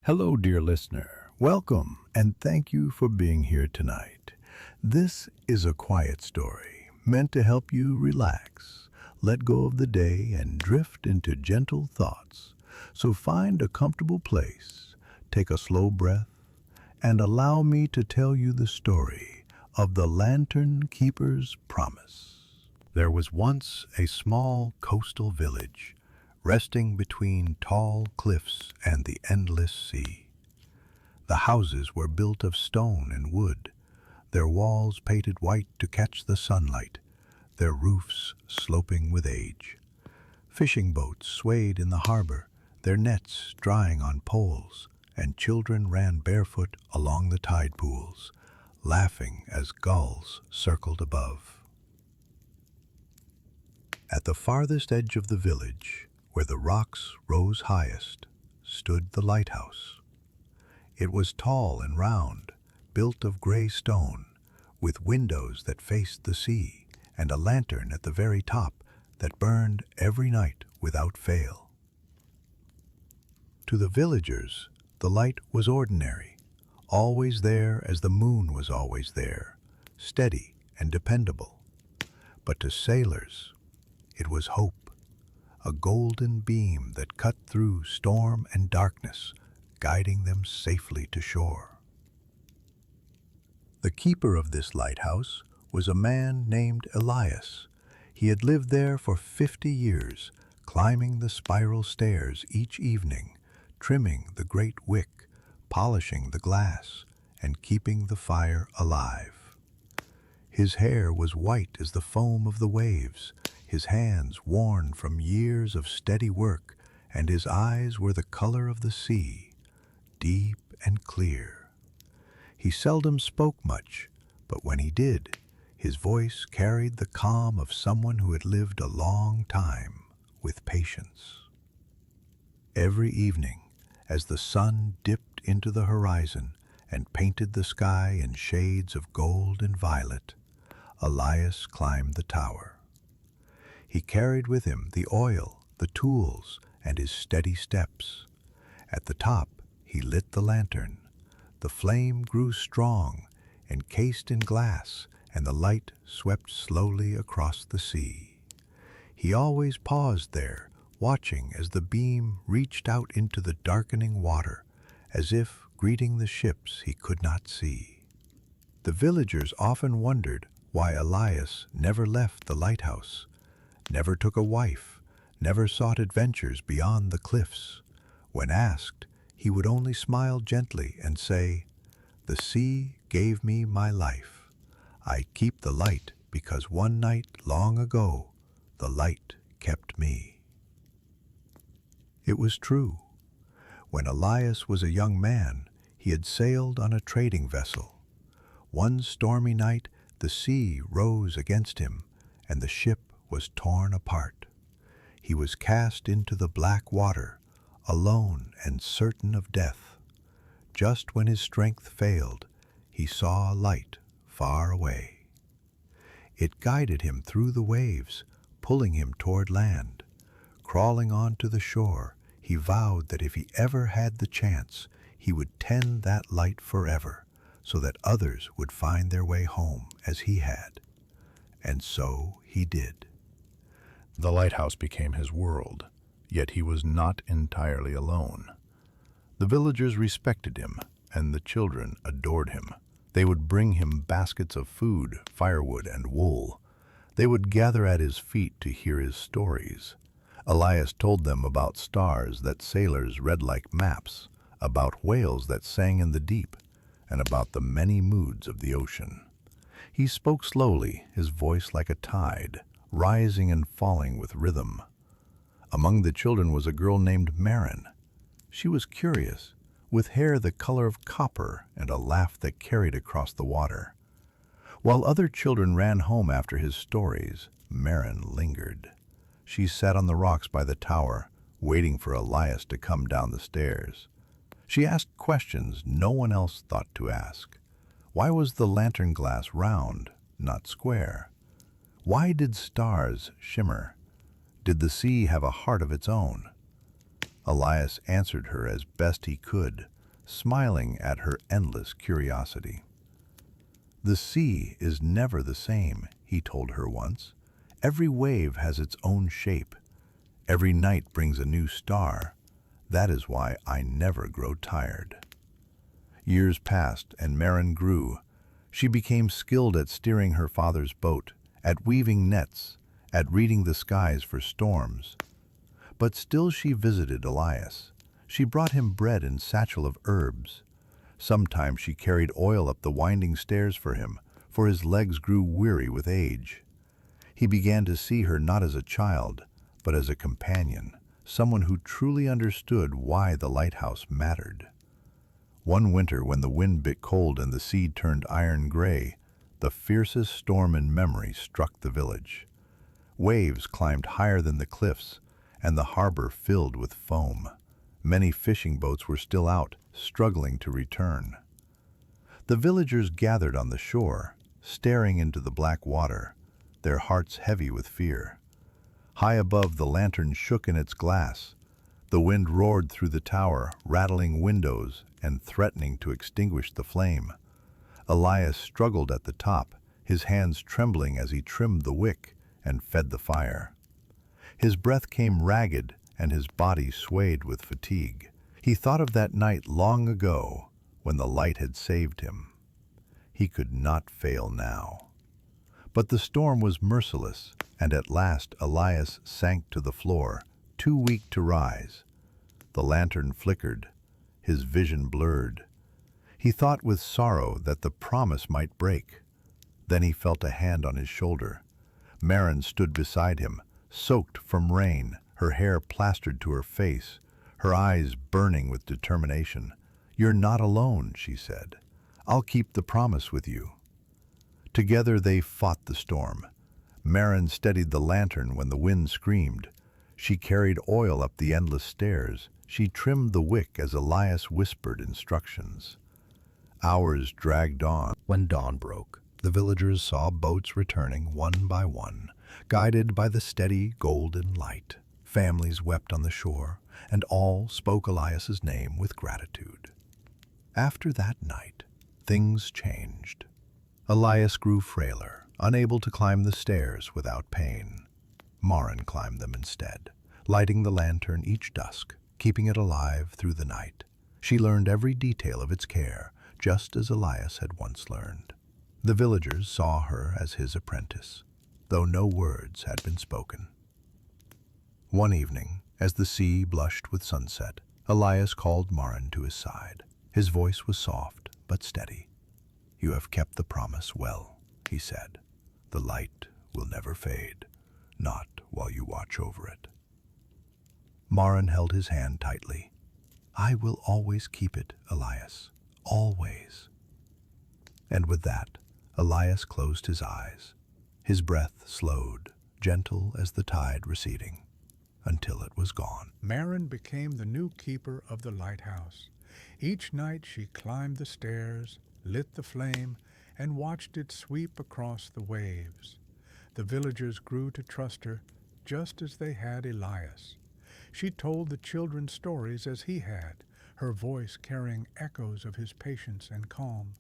Hello, dear listener. Welcome, and thank you for being here tonight. This is a quiet story meant to help you relax, let go of the day, and drift into gentle thoughts. So find a comfortable place, take a slow breath, and allow me to tell you the story of the Lantern Keeper's Promise. There was once a small coastal village resting between tall cliffs and the endless sea. The houses were built of stone and wood, their walls painted white to catch the sunlight, their roofs sloping with age. Fishing boats swayed in the harbor, their nets drying on poles, and children ran barefoot along the tide pools, laughing as gulls circled above. At the farthest edge of the village, where the rocks rose highest, stood the lighthouse. It was tall and round, built of gray stone, with windows that faced the sea, and a lantern at the very top that burned every night without fail. To the villagers, the light was ordinary, always there as the moon was always there, steady and dependable. But to sailors, it was hope, a golden beam that cut through storm and darkness, guiding them safely to shore. The keeper of this lighthouse was a man named Elias. He had lived there for 50 years, climbing the spiral stairs each evening, trimming the great wick, polishing the glass, and keeping the fire alive. His hair was white as the foam of the waves, his hands worn from years of steady work, and his eyes were the color of the sea, deep and clear. He seldom spoke much, but when he did, his voice carried the calm of someone who had lived a long time with patience. Every evening, as the sun dipped into the horizon and painted the sky in shades of gold and violet, Elias climbed the tower. He carried with him the oil, the tools, and his steady steps. At the top, he lit the lantern. The flame grew strong, encased in glass, and the light swept slowly across the sea. He always paused there, watching as the beam reached out into the darkening water, as if greeting the ships he could not see. The villagers often wondered why Elias never left the lighthouse, never took a wife, never sought adventures beyond the cliffs. When asked, he would only smile gently and say, "The sea gave me my life. I keep the light because one night long ago, the light kept me." It was true. When Elias was a young man, he had sailed on a trading vessel. One stormy night, the sea rose against him, and the ship was torn apart. He was cast into the black water, alone and certain of death. Just when his strength failed, he saw a light far away. It guided him through the waves, pulling him toward land. Crawling onto the shore, he vowed that if he ever had the chance, he would tend that light forever, so that others would find their way home as he had. And so he did. The lighthouse became his world, yet he was not entirely alone. The villagers respected him, and the children adored him. They would bring him baskets of food, firewood, and wool. They would gather at his feet to hear his stories. Elias told them about stars that sailors read like maps, about whales that sang in the deep, and about the many moods of the ocean. He spoke slowly, his voice like a tide, rising and falling with rhythm. Among the children was a girl named Marin. She was curious, with hair the color of copper and a laugh that carried across the water. While other children ran home after his stories, Marin lingered. She sat on the rocks by the tower, waiting for Elias to come down the stairs. She asked questions no one else thought to ask. Why was the lantern glass round, not square? Why did stars shimmer? Did the sea have a heart of its own? Elias answered her as best he could, smiling at her endless curiosity. "The sea is never the same," he told her once. "Every wave has its own shape. Every night brings a new star. That is why I never grow tired." Years passed and Marin grew. She became skilled at steering her father's boat, at weaving nets, at reading the skies for storms. But still she visited Elias. She brought him bread and satchel of herbs. Sometimes she carried oil up the winding stairs for his legs grew weary with age. He began to see her not as a child, but as a companion, someone who truly understood why the lighthouse mattered. One winter, when the wind bit cold and the sea turned iron gray, the fiercest storm in memory struck the village. Waves climbed higher than the cliffs, and the harbor filled with foam. Many fishing boats were still out, struggling to return. The villagers gathered on the shore, staring into the black water, their hearts heavy with fear. High above, the lantern shook in its glass. The wind roared through the tower, rattling windows and threatening to extinguish the flame. Elias struggled at the top, his hands trembling as he trimmed the wick and fed the fire. His breath came ragged and his body swayed with fatigue. He thought of that night long ago when the light had saved him. He could not fail now. But the storm was merciless, and at last Elias sank to the floor, too weak to rise. The lantern flickered, his vision blurred. He thought with sorrow that the promise might break. Then he felt a hand on his shoulder. Marin stood beside him, soaked from rain, her hair plastered to her face, her eyes burning with determination. "You're not alone," she said. "I'll keep the promise with you." Together they fought the storm. Marin steadied the lantern when the wind screamed. She carried oil up the endless stairs. She trimmed the wick as Elias whispered instructions. Hours dragged on. When dawn broke, the villagers saw boats returning one by one, guided by the steady golden light. Families wept on the shore, and all spoke Elias's name with gratitude. After that night, things changed. Elias grew frailer, unable to climb the stairs without pain. Marin climbed them instead, lighting the lantern each dusk, keeping it alive through the night. She learned every detail of its care, just as Elias had once learned. The villagers saw her as his apprentice, though no words had been spoken. One evening, as the sea blushed with sunset, Elias called Marin to his side. His voice was soft but steady. "You have kept the promise well," he said. "The light will never fade, not while you watch over it." Marin held his hand tightly. "I will always keep it, Elias, always." And with that, Elias closed his eyes. His breath slowed, gentle as the tide receding, until it was gone. Marin became the new keeper of the lighthouse. Each night she climbed the stairs, lit the flame, and watched it sweep across the waves. The villagers grew to trust her, just as they had Elias. She told the children stories as he had, her voice carrying echoes of his patience and calm.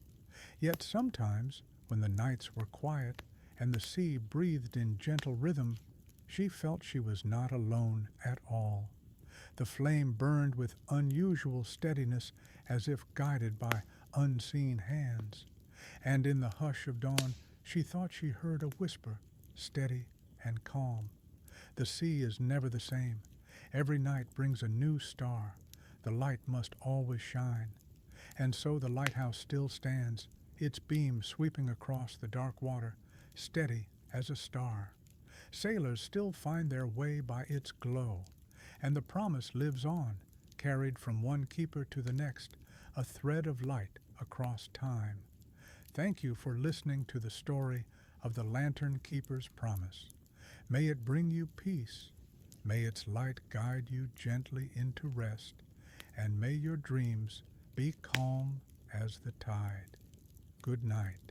Yet sometimes, when the nights were quiet and the sea breathed in gentle rhythm, she felt she was not alone at all. The flame burned with unusual steadiness, as if guided by unseen hands. And in the hush of dawn, she thought she heard a whisper, steady and calm. The sea is never the same. Every night brings a new star. The light must always shine. And so the lighthouse still stands, its beam sweeping across the dark water, steady as a star. Sailors still find their way by its glow, and the promise lives on, carried from one keeper to the next, a thread of light across time. Thank you for listening to the story of the Lantern Keeper's Promise. May it bring you peace. May its light guide you gently into rest, and may your dreams be calm as the tide. Good night.